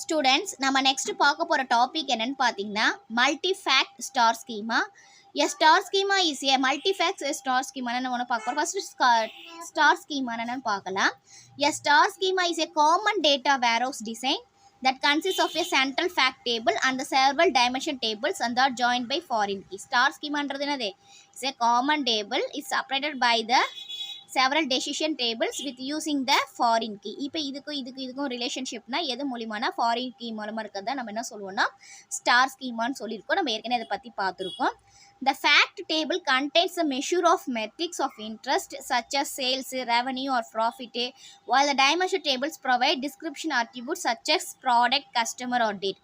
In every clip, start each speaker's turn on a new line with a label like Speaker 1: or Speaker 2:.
Speaker 1: Students நம்ம next பார்க்க போகிற டாபிக் என்னன்னு பார்த்தீங்கன்னா multifact star schema. A star schema is a multifact star ஸ்கீமான்னு ஒன்று பார்க்க போகிறோம். ஃபர்ஸ்ட் ஸ்டார் ஸ்கீமா என்னன்னு பார்க்கலாம். A star schema is a common data warehouse design that consists of a central fact table and the several dimension tables and are joined by foreign key. Star schema என்றது என்னது? It's a common table. It's separated by the several decision tables with using the foreign key. இப்போ இதுக்கும் ரிலேஷன்ஷிப்னா எது மூலியமானா foreign key மூலமாக இருக்கிறதா நம்ம என்ன சொல்லுவோம்னா ஸ்டார் ஸ்கீமான்னு சொல்லியிருக்கோம். நம்ம ஏற்கனவே இதை பற்றி பார்த்துருக்கோம். The fact table contains a measure of metrics of interest such as sales, revenue or profit, while the dimension tables provide description attributes such as product, customer or date.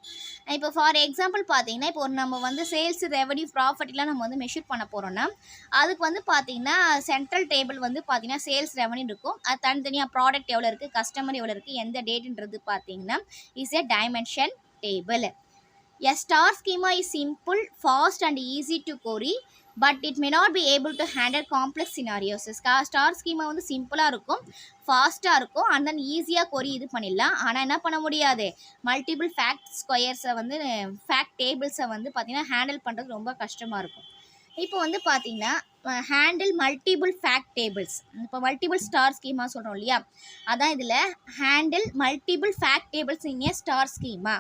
Speaker 1: இப்போ ஃபார் எக்ஸாம்பிள் பார்த்தீங்கன்னா இப்போ நம்ம வந்து sales, revenue, ப்ராஃபிட்லாம் நம்ம வந்து measure பண்ண போகிறோம்னா அதுக்கு வந்து பார்த்தீங்கன்னா சென்ட்ரல் டேபிள் வந்து பார்த்தீங்கன்னா சேல்ஸ், ரெவன்யூ இருக்கும். அது தனித்தனியாக ப்ராடக்ட் எவ்வளோ இருக்குது, கஸ்டமர் எவ்வளோ இருக்குது, எந்த டேட்டுன்றது பார்த்தீங்கன்னா is a dimension table. A star schema is simple, fast and easy to query, but it may not be able to handle complex scenarios. Star schema வந்து சிம்பிளாக இருக்கும், ஃபாஸ்ட்டாக இருக்கும், அண்ட் தென் ஈஸியாக கொரி இது பண்ணிடலாம். ஆனால் என்ன பண்ண முடியாது, மல்டிபிள் ஃபேக்ட் ஸ்கொயர்ஸை வந்து ஃபேக்ட் டேபிள்ஸை வந்து பார்த்திங்கன்னா ஹேண்டில் பண்ணுறது ரொம்ப கஷ்டமாக இருக்கும். இப்போ வந்து பார்த்திங்கன்னா ஹேண்டில் மல்டிபிள் ஃபேக்ட் டேபிள்ஸ், இப்போ மல்டிபிள் ஸ்டார் ஸ்கீமா சொல்கிறோம் இல்லையா, அதான் இதில் ஹேண்டில் மல்டிபிள் ஃபேக்ட் டேபிள்ஸ் இன் ஏ ஸ்டார் ஸ்கீமா.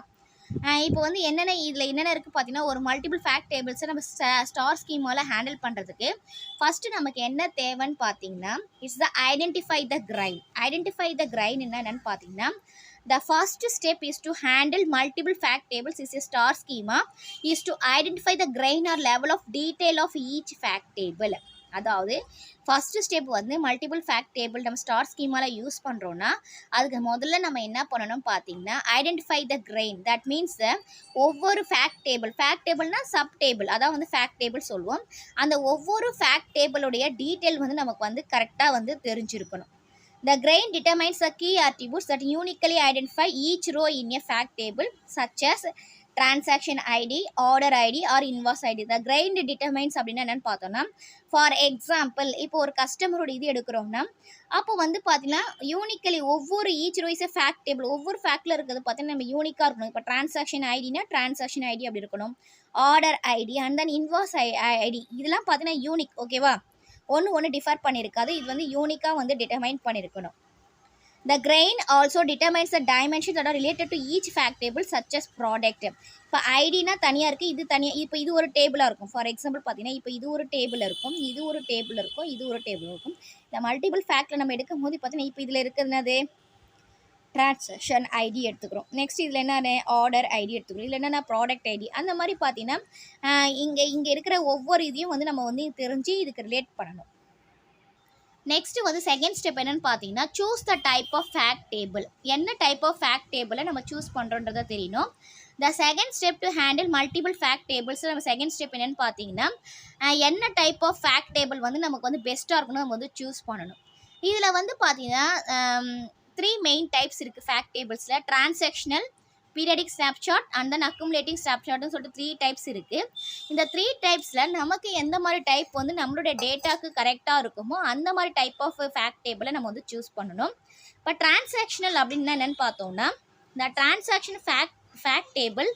Speaker 1: இப்போ வந்து இதில் என்னென்ன இருக்குது பார்த்தீங்கன்னா ஒரு மல்டிபிள் ஃபேக்ட் டேபிள்ஸை நம்ம ஸ்டார் ஸ்கீமாவில் ஹேண்டில் பண்ணுறதுக்கு ஃபஸ்ட்டு நமக்கு என்ன தேவைன்னு பார்த்தீங்கன்னா it's the identify the grain என்னென்னு பார்த்தீங்கன்னா the first step is to handle multiple fact tables is a star schema is to identify the grain or level of detail of each fact table. அதாவது first step வந்து multiple fact table நம்ம star ஸ்கீமாவில் use பண்ணுறோன்னா அதுக்கு முதல்ல நம்ம என்ன பண்ணணும் பார்த்தீங்கன்னா identify the grain. That means ஒவ்வொரு ஃபேக்ட் டேபிள்னால் சப் டேபிள், அதான் வந்து ஃபேக்ட் டேபிள் சொல்லுவோம். அந்த ஒவ்வொரு ஃபேக்ட் டேபிளுடைய டீட்டெயில் வந்து நமக்கு வந்து கரெக்டாக வந்து தெரிஞ்சிருக்கணும். The grain determines the key attributes that uniquely identify each row in a fact table such as transaction ID, order ID or invoice ID. The grain determines அப்படின்னா என்னென்னு பார்த்தோன்னா ஃபார் எக்ஸாம்பிள் இப்போ ஒரு கஸ்டமரோட இது எடுக்கிறோம்னா அப்போ வந்து பார்த்தீங்கன்னா யூனிக்கலி ஒவ்வொரு each row is a fact table, ஒவ்வொரு ஃபேக்டில் இருக்கிறது பார்த்தீங்கன்னா நம்ம யூனிக்காக இருக்கணும். இப்போ டிரான்சாக்ஷன் ஐடினா டிரான்சாக்ஷன் ஐடி அப்படி இருக்கணும், order ID and then invoice ID இதெல்லாம் பார்த்தீங்கன்னா யூனிக். ஓகேவா, ஒன்று டிஃபர் பண்ணியிருக்காது, இது வந்து யூனிக்காக வந்து டிட்டர்மைன் பண்ணியிருக்கணும். The grain also determines the dimensions that are related to each fact table such as product. இப்போ ஐடினா தனியாக இருக்குது, இது தனியாக, இப்போ இது ஒரு டேபிளாக இருக்கும். ஃபார் எக்ஸாம்பிள் பார்த்தீங்கன்னா இப்போ இது ஒரு டேபிள் இருக்கும், இது ஒரு டேபிள் இருக்கும், இது ஒரு டேபிள் இருக்கும். இந்த மல்டிபிள் ஃபேக்டில் நம்ம எடுக்கும் போது பார்த்தீங்கன்னா இப்போ இதில் இருக்கிறது டிரான்சாக்ஷன் ஐடி எடுத்துக்கிறோம். நெக்ஸ்ட் இதில் என்னென்ன ஆர்டர் ஐடி எடுத்துக்கிறோம், இதில் என்னென்ன ப்ராடக்ட் ஐடி. அந்த மாதிரி பார்த்தீங்கன்னா இங்கே இருக்கிற ஒவ்வொரு இதையும் வந்து நம்ம வந்து தெரிஞ்சு இதுக்கு ரிலேட் பண்ணணும். நெக்ஸ்ட்டு வந்து செகண்ட் ஸ்டெப் என்னென்னு பார்த்தீங்கன்னா choose the type of fact table. என்ன டைப் ஆஃப் ஃபேக்ட் டேபிளை நம்ம சூஸ் பண்ணுறோன்றதை தெரியணும். The second step to handle multiple fact tables நம்ம செகண்ட் ஸ்டெப் என்னென்னு பார்த்தீங்கன்னா என்ன டைப் ஆஃப் ஃபேக்ட் டேபிள் வந்து நமக்கு வந்து பெஸ்ட்டாக இருக்கணும் நம்ம வந்து சூஸ் பண்ணணும். இதில் வந்து பார்த்தீங்கன்னா 3 மெயின் டைப்ஸ் இருக்குது ஃபேக்ட் டேபிள்ஸில். Transactional, periodic snapshot and then accumulating ஸ்னாப்ஷாட்னு சொல்லிட்டு 3 டைப்ஸ் இருக்குது. இந்த 3 டைப்ஸில் நமக்கு எந்த மாதிரி டைப் வந்து நம்மளுடைய டேட்டாவுக்கு கரெக்டாக இருக்குமோ அந்த மாதிரி டைப் ஆஃப் ஃபேக்ட் டேபிளை நம்ம வந்து சூஸ் பண்ணணும். இப்போ டிரான்சாக்ஷனல் அப்படின்னா என்னென்னு பார்த்தோம்னா இந்த transaction fact table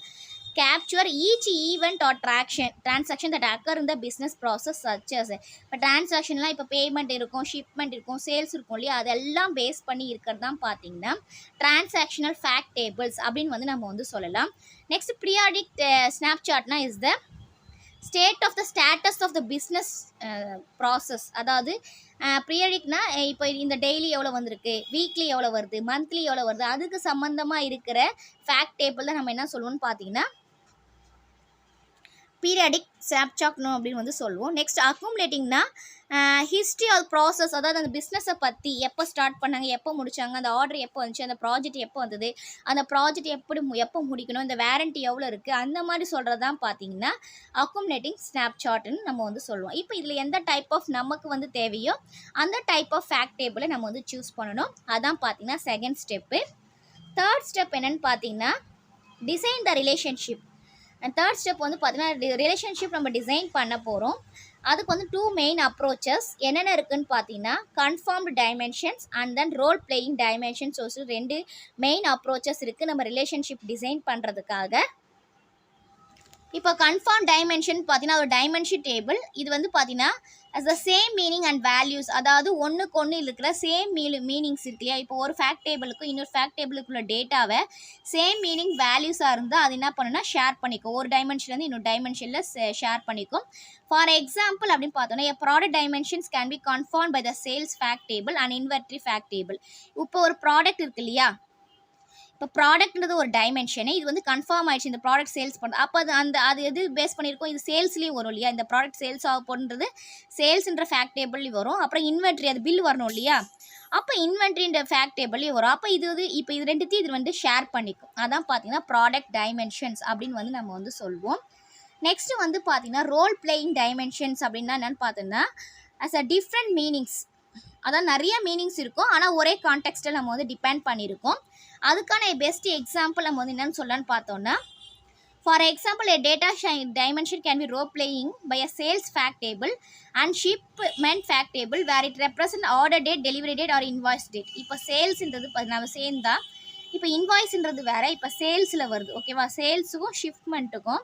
Speaker 1: capture each event or transaction that occur in the business process such as இப்போ டிரான்சாக்ஷன்லாம் இப்போ பேமெண்ட் இருக்கும், ஷிப்மெண்ட் இருக்கும், சேல்ஸ் இருக்கும் இல்லையா, அதெல்லாம் பேஸ் பண்ணி இருக்கிறது தான் பார்த்தீங்கன்னா டிரான்சாக்ஷனல் ஃபேக்ட் டேபிள்ஸ் அப்படின்னு வந்து நம்ம வந்து சொல்லலாம். நெக்ஸ்ட் பீரியாடிக் ஸ்னாப்ஷாட்னா is the status of the business process. அதாவது பீரியடிக்னா இப்போ இந்த டெய்லி எவ்வளோ வந்திருக்கு, வீக்லி எவ்வளோ வருது, மந்த்லி எவ்வளோ வருது, அதுக்கு சம்மந்தமாக இருக்கிற ஃபேக்ட் டேபிள் தான் நம்ம என்ன சொல்லுவோம்னு பார்த்தீங்கன்னா பீரியாடிக் ஸ்னாப்ஷாட்னு அப்படின்னு வந்து சொல்லுவோம். நெக்ஸ்ட் அக்குமுலேட்டிங்னா ஹிஸ்ட்ரி ஆஃப் ப்ராசஸ், அதாவது அந்த பிஸ்னஸை பற்றி எப்போ ஸ்டார்ட் பண்ணாங்க, எப்போ முடித்தாங்க, அந்த ஆர்டர் எப்போ வந்துச்சு, அந்த ப்ராஜெக்ட் எப்போ வந்தது, அந்த ப்ராஜெக்ட் எப்போ முடிக்கணும், இந்த வேரண்டி எவ்வளோ இருக்குது, அந்த மாதிரி சொல்கிறது தான் பார்த்தீங்கன்னா அக்குமுலேட்டிங் ஸ்னாப்ஷாட்னு நம்ம வந்து சொல்லுவோம். இப்போ இதில் எந்த டைப் ஆஃப் நமக்கு வந்து தேவையோ அந்த டைப் ஆஃப் ஃபேக்ட் டேபிளை நம்ம வந்து சூஸ் பண்ணணும். அதான் பார்த்தீங்கன்னா செகண்ட் ஸ்டெப்பு. தேர்ட் ஸ்டெப் என்னென்னு பார்த்தீங்கன்னா design the relationship. And third step வந்து பார்த்தீங்கன்னா ரிலேஷன்ஷிப் நம்ம டிசைன் பண்ண போகிறோம். அதுக்கு வந்து 2 மெயின் அப்ரோச்சஸ் என்னென்ன இருக்குன்னு பார்த்தீங்கன்னா conformed dimensions and then role playing dimensions 2 main approaches இருக்குது நம்ம ரிலேஷன்ஷிப் டிசைன் பண்ணுறதுக்காக. இப்போ கன்ஃபார்ம் டைமென்ஷன் பார்த்தீங்கன்னா ஒரு டைமென்ஷன் டேபிள். இது வந்து பார்த்தீங்கன்னா as the same meaning and values, அதாவது ஒன்றுக்கு ஒன்று இருக்கிற சேம் மீனிங்ஸ் இருக்கு இல்லையா. இப்போ ஒரு ஃபேக்ட் டேபிளுக்கும் இன்னொரு ஃபேக்ட் டேபிளுக்குள்ள டேட்டாவை சேம் மீனிங் வேல்யூஸாக இருந்தால் அது என்ன பண்ணுன்னா ஷேர் பண்ணிக்கும். ஒரு டைமென்ஷன்லேருந்து இன்னொரு டைமென்ஷனில் ஷேர் பண்ணிக்கும். ஃபார் எக்ஸாம்பிள் அப்படின்னு பார்த்தோன்னா product dimensions can be conformed by the sales fact table and inventory fact table. இப்போ ஒரு ப்ராடக்ட் இருக்கு இல்லையா, இப்போ ப்ராடக்ட்ன்றது ஒரு டைமென்ஷனு. இது வந்து கன்ஃபார்ம் ஆயிடுச்சு இந்த ப்ராடக்ட் சேல்ஸ் பண்ணுறது. அப்போ அது எது பேஸ் பண்ணியிருக்கோம், இது சேல்ஸ்லேயும் வரும் இல்லையா. இந்த ப்ராடக்ட் சேல்ஸ் ஆக போகிறது சேல்ஸ்ன்ற ஃபேக்ட் டேபிள்லேயும் வரும். அப்புறம் இன்வென்ட்ரி அது பில் வரணும் இல்லையா, அப்போ இன்வென்ட்ரின்ற ஃபேக்ட் டேபிள்லேயும் வரும். அப்போ இப்போ இது ரெண்டுத்தையும் இது வந்து ஷேர் பண்ணிக்கும். அதான் பார்த்தீங்கன்னா ப்ராடக்ட் டைமென்ஷன்ஸ் அப்படின்னு வந்து நம்ம வந்து சொல்வோம். நெக்ஸ்ட்டு வந்து பார்த்தீங்கன்னா ரோல் பிளேயிங் டைமென்ஷன்ஸ் அப்படின்னா என்னென்னு பார்த்தோன்னா அஸ் அ டிஃப்ரெண்ட் மீனிங்ஸ், அதான் நிறைய மீனிங்ஸ் இருக்கும் ஆனால் ஒரே கான்டெக்ஸ்ட்டில் நம்ம வந்து டிபெண்ட் பண்ணியிருக்கோம். அதுக்கான பெஸ்ட் எக்ஸாம்பிள் நம்ம வந்து என்னென்னு சொல்லலான்னு பார்த்தோன்னா for example a data dimension can be role playing by a sales fact table and shipment fact table where it represent order date, delivery date or invoice date. இப்போ சேல்ஸ்ன்றது நம்ம சேர்ந்தா இப்போ இன்வாய்ஸ்ன்றது வேறு, இப்போ சேல்ஸில் வருது ஓகேவா. சேல்ஸுக்கும் ஷிப்மெண்ட்டுக்கும்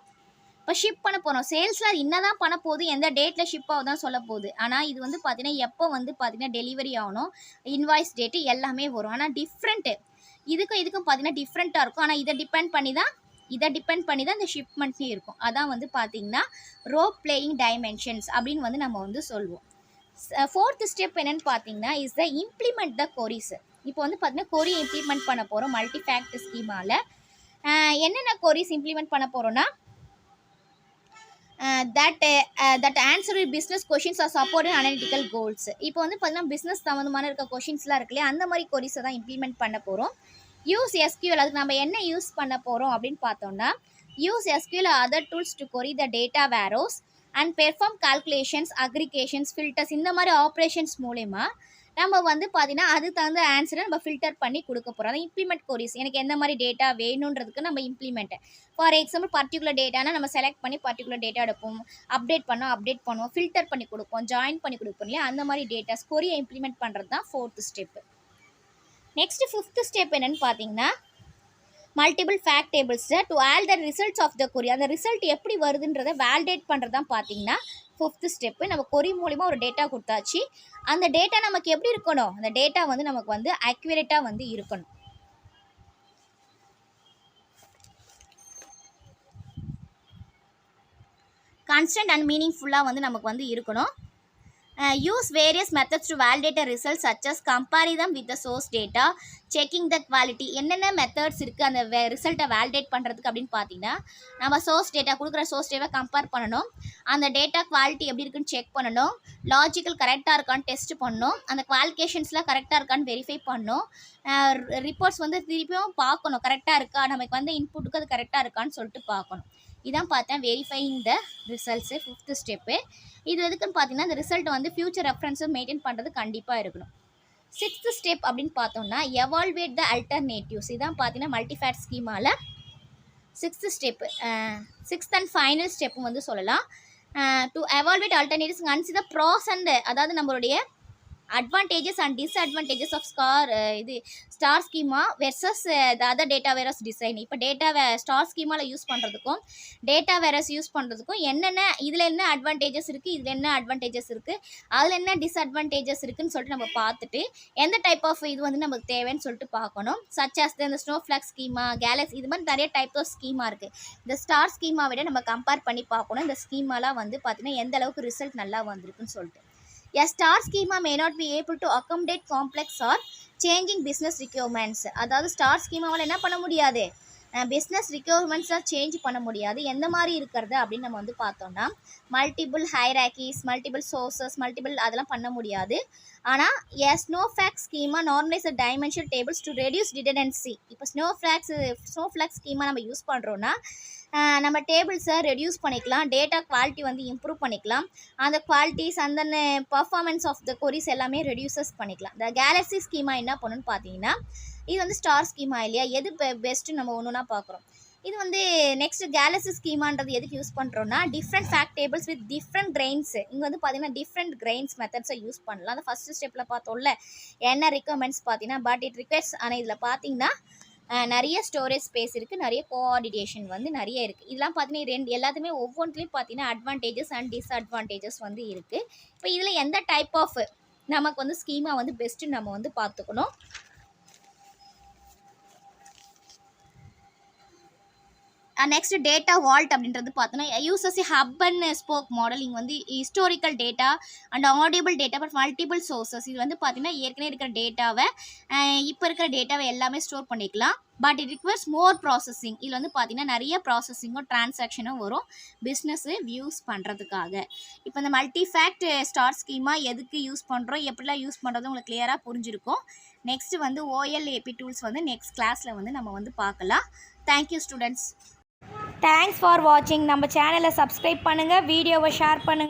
Speaker 1: இப்போ ஷிப் பண்ண போகிறோம். சேல்ஸில் என்ன தான் பண்ண போகுது, எந்த டேட்டில் ஷிப் ஆகுதான் சொல்ல போகுது. ஆனால் இது வந்து பார்த்தீங்கன்னா எப்போ வந்து பார்த்தீங்கன்னா டெலிவரி ஆகணும், இன்வாய்ஸ் டேட்டு எல்லாமே வரும். ஆனால் டிஃப்ரெண்ட்டு இதுக்கும் பார்த்தீங்கன்னா டிஃப்ரெண்ட்டாக இருக்கும். ஆனால் இதை டிபெண்ட் பண்ணி தான் இந்த ஷிப்மெண்ட்னே இருக்கும். அதான் வந்து பார்த்தீங்கன்னா ரோல் பிளேயிங் டைமென்ஷன்ஸ் அப்படின்னு வந்து நம்ம வந்து சொல்லுவோம். 4th ஸ்டெப் என்னென்னு பார்த்தீங்கன்னா இஸ் த இம்ப்ளிமெண்ட் த கொரிஸ். இப்போ வந்து பார்த்தீங்கன்னா கொரி இம்ப்ளிமெண்ட் பண்ண போகிறோம் மல்டி ஃபேக்ட் ஸ்கீமாவில். என்னென்ன கொரிஸ் இம்ப்ளிமெண்ட் பண்ண போகிறோன்னா that answer business questions are supported analytical goals. இப்போ வந்து பார்த்தீங்கன்னா பிஸ்னஸ் சம்மந்தமான இருக்க கொஷின்ஸ்லாம் இருக்கு இல்லையா, அந்த மாதிரி கொரிஸை தான் இம்ப்ளிமெண்ட் பண்ண போகிறோம். யூஸ் எஸ்கியூஎல், அதுக்கு நம்ம என்ன யூஸ் பண்ண போகிறோம் அப்படின்னு பார்த்தோம்னா use SQL other tools to query the data warehouse and perform calculations, aggregations, filters, இந்த மாதிரி ஆப்ரேஷன்ஸ் மூலமா நம்ம வந்து பார்த்தீங்கன்னா அது தகுந்த ஆன்சரை நம்ம ஃபில்டர் பண்ணி கொடுக்க போகிறோம். அதான் இம்ப்ளிமெண்ட் கொரிஸ். எனக்கு எந்த மாதிரி டேட்டா வேணுன்றதுக்கு நம்ம இம்ப்ளிமெண்ட். ஃபார் எக்ஸாம்பிள் பர்டிகுலர் டேட்டானா நம்ம செலக்ட் பண்ணி பர்டிகுலர் டேட்டா எடுப்போம், அப்டேட் பண்ணுவோம், ஃபில்டர் பண்ணி கொடுப்போம், ஜாயின் பண்ணி கொடுப்போம் இல்லையா. அந்த மாதிரி டேட்டாஸ் கொரியை இம்ப்ளிமெண்ட் பண்ணுறது தான் 4th step. Next 5th step என்னென்னு பார்த்தீங்கன்னா மல்டிபிள் ஃபேக்ட் டேபிள்ஸை to all the results of the query. அந்த ரிசல்ட் எப்படி வருதுன்றதை வேலிடேட் பண்ணுறது தான் பார்த்தீங்கன்னா 5th ஸ்டெப்பு. நம்ம கொரி மூலிமா ஒரு டேட்டா கொடுத்தாச்சு. அந்த டேட்டா நமக்கு எப்படி இருக்கணும், அந்த டேட்டா வந்து நமக்கு வந்து அக்யூரேட்டாக வந்து இருக்கணும். கான்ஸ்டன்ட் அண்ட் மீனிங்ஃபுல்லாக வந்து நமக்கு வந்து இருக்கணும். use various methods to validate the results such as comparing them with the source data, checking the quality. என்னென்ன மெத்தட்ஸ் இருக்குது அந்த ரிசல்ட்டை வேலிடேட் பண்ணுறதுக்கு அப்படின்னு பார்த்தீங்கன்னா நம்ம கொடுக்குற சோர்ஸ் டேட்டாவை கம்பேர் பண்ணணும், அந்த டேட்டா குவாலிட்டி எப்படி இருக்குன்னு செக் பண்ணணும், லாஜிக்கல் கரெக்டாக இருக்கான்னு டெஸ்ட் பண்ணணும், அந்த குவாலிஃபிகேஷன்ஸ்லாம் கரெக்டாக இருக்கான்னு வெரிஃபை பண்ணணும், ரிப்போர்ட்ஸ் வந்து திருப்பியும் பார்க்கணும் கரெக்டாக இருக்கா, நமக்கு வந்து இன்புட்டுக்கு அது கரெக்டாக இருக்கான்னு சொல்லிட்டு பார்க்கணும். இதான் பார்த்தேன் வெரிஃபைங் த ரிசல்ட்ஸு 5th ஸ்டெப்பு. இது எதுக்குன்னு பார்த்தீங்கன்னா இந்த ரிசல்ட்டை வந்து ஃபியூச்சர் ரெஃபரன்ஸும் மெயின்டைன் பண்ணுறது கண்டிப்பாக இருக்கணும். 6th ஸ்டெப் அப்படின்னு பார்த்தோம்னா எவால்வேட் த அல்டர்னேட்டிவ்ஸ். இதான் பார்த்தீங்கன்னா மல்டிஃபேக்ட் ஸ்கீமாவில் 6th step. 6th and final step வந்து சொல்லலாம். To evaluate alternatives consider pros and, அதாவது நம்மளுடைய advantages and disadvantages of star schema versus the other data warehouse design. இப்போ ஸ்டார் ஸ்கீமாவில் யூஸ் பண்ணுறதுக்கும் டேட்டா வேரஸ் யூஸ் பண்ணுறதுக்கும் என்னென்ன இதில் என்ன அட்வான்டேஜஸ் இருக்குது, இதில் என்ன அட்வான்டேஜஸ் இருக்குது, அதில் என்ன டிஸ்அட்வான்டேஜஸ் இருக்குதுன்னு சொல்லிட்டு நம்ம பார்த்துட்டு எந்த டைப் ஆஃப் இது வந்து நமக்கு தேவைன்னு சொல்லிட்டு பார்க்கணும். சச்சாஸ் இந்த ஸ்னோஃப்ளாக் ஸ்கீமா, கேலக்ஸி, இது மாதிரி நிறைய டைப் ஆஃப் ஸ்கீமா இருக்குது. இந்த ஸ்டார் ஸ்கீமா விட நம்ம கம்பேர் பண்ணி பார்க்கணும் இந்த ஸ்கீமாலாம் வந்து பார்த்திங்கன்னா எந்த அளவுக்கு ரிசல்ட் நல்லா வந்திருக்குன்னு சொல்லிட்டு. A star schema may not be able to accommodate complex or changing business requirements. அதாவது ஸ்டார் ஸ்கீமாவால் என்ன பண்ண முடியாது, பிஸ்னஸ் ரிக்யர்மெண்ட்ஸாக சேஞ்ச் பண்ண முடியாது. எந்த மாதிரி இருக்கிறது அப்படின்னு நம்ம வந்து பார்த்தோம்னா மல்டிபிள் ஹைராக்கிஸ், மல்டிபிள் சோர்சஸ், அதெல்லாம் பண்ண முடியாது. ஆனால் snowflake schema normalise dimension tables to reduce redundancy. இப்போ ஸ்னோஃப்ளாக் ஸ்கீமா நம்ம யூஸ் பண்ணுறோன்னா நம்ம டேபிள்ஸை ரெடியூஸ் பண்ணிக்கலாம், டேட்டா குவாலிட்டி வந்து இம்ப்ரூவ் பண்ணிக்கலாம், அந்த குவாலிட்டிஸ் அந்த பர்ஃபார்மன்ஸ் ஆஃப் த கொரிஸ் எல்லாமே ரெடியூசஸ் பண்ணிக்கலாம். இந்த கேலக்ஸி ஸ்கீமா என்ன பண்ணுன்னு பார்த்தீங்கன்னா இது வந்து ஸ்டார் ஸ்கீமா இல்லையா, எது பெஸ்ட்டு நம்ம ஒன்றுனா பார்க்குறோம். இது வந்து நெக்ஸ்ட் கேலசி ஸ்கீமான்றது எதுக்கு யூஸ் பண்ணுறோன்னா different fact tables with different grains. இங்கே வந்து பார்த்தீங்கன்னா டிஃப்ரெண்ட் கிரெயின்ஸ் மெத்தட்ஸை யூஸ் பண்ணலாம். அந்த ஃபஸ்ட்டு ஸ்டெப்பில் பார்த்தோம்ல என்ன ரிக்வயர்மெண்ட்ஸ் பார்த்தீங்கன்னா பட் இட் ரிக்வயர்ஸ். ஆனால் இதில் பார்த்தீங்கன்னா நிறைய ஸ்டோரேஜ் ஸ்பேஸ் இருக்குது, நிறைய கோஆர்டினேஷன் வந்து நிறைய இருக்குது. இதெல்லாம் பார்த்தீங்கன்னா எல்லாத்துமே ஒவ்வொன்றுலையும் பார்த்தீங்கன்னா அட்வான்டேஜஸ் அண்ட் டிஸ்அட்வான்டேஜஸ் வந்து இருக்குது. இப்போ இதில் எந்த டைப் ஆஃப் நமக்கு வந்து ஸ்கீமா வந்து பெஸ்ட்டு நம்ம வந்து பார்த்துக்கணும். நெக்ஸ்ட் டேட்டா வால்ட் அப்படின்றது பார்த்தோன்னா uses hub and spoke model. இங்கே வந்து historical data and audible data but multiple sources. இது வந்து பார்த்தீங்கன்னா ஏற்கனவே இருக்கிற டேட்டாவை இப்போ இருக்கிற டேட்டாவை எல்லாமே ஸ்டோர் பண்ணிக்கலாம். But it requires more processing. இதில் வந்து பார்த்தீங்கன்னா நிறைய ப்ராசஸிங்கும் ட்ரான்சாக்ஷனும் வரும் பிஸ்னஸ்ஸு வியூஸ் பண்ணுறதுக்காக. இப்போ இந்த மல்டி ஃபேக்ட் ஸ்டார் ஸ்கீமா எதுக்கு யூஸ் பண்ணுறோம், எப்படிலாம் யூஸ் பண்ணுறது உங்களுக்கு கிளியராக புரிஞ்சிருக்கும். நெக்ஸ்ட் வந்து OLAP டூல்ஸ் வந்து நெக்ஸ்ட் கிளாஸில் வந்து நம்ம வந்து பார்க்கலாம். Thank you students. தேங்க்ஸ் ஃபார் வாட்சிங். நம்ம சேனலை சப்ஸ்கிரைப் பண்ணுங்கள், வீடியோவை ஷேர் பண்ணுங்கள்.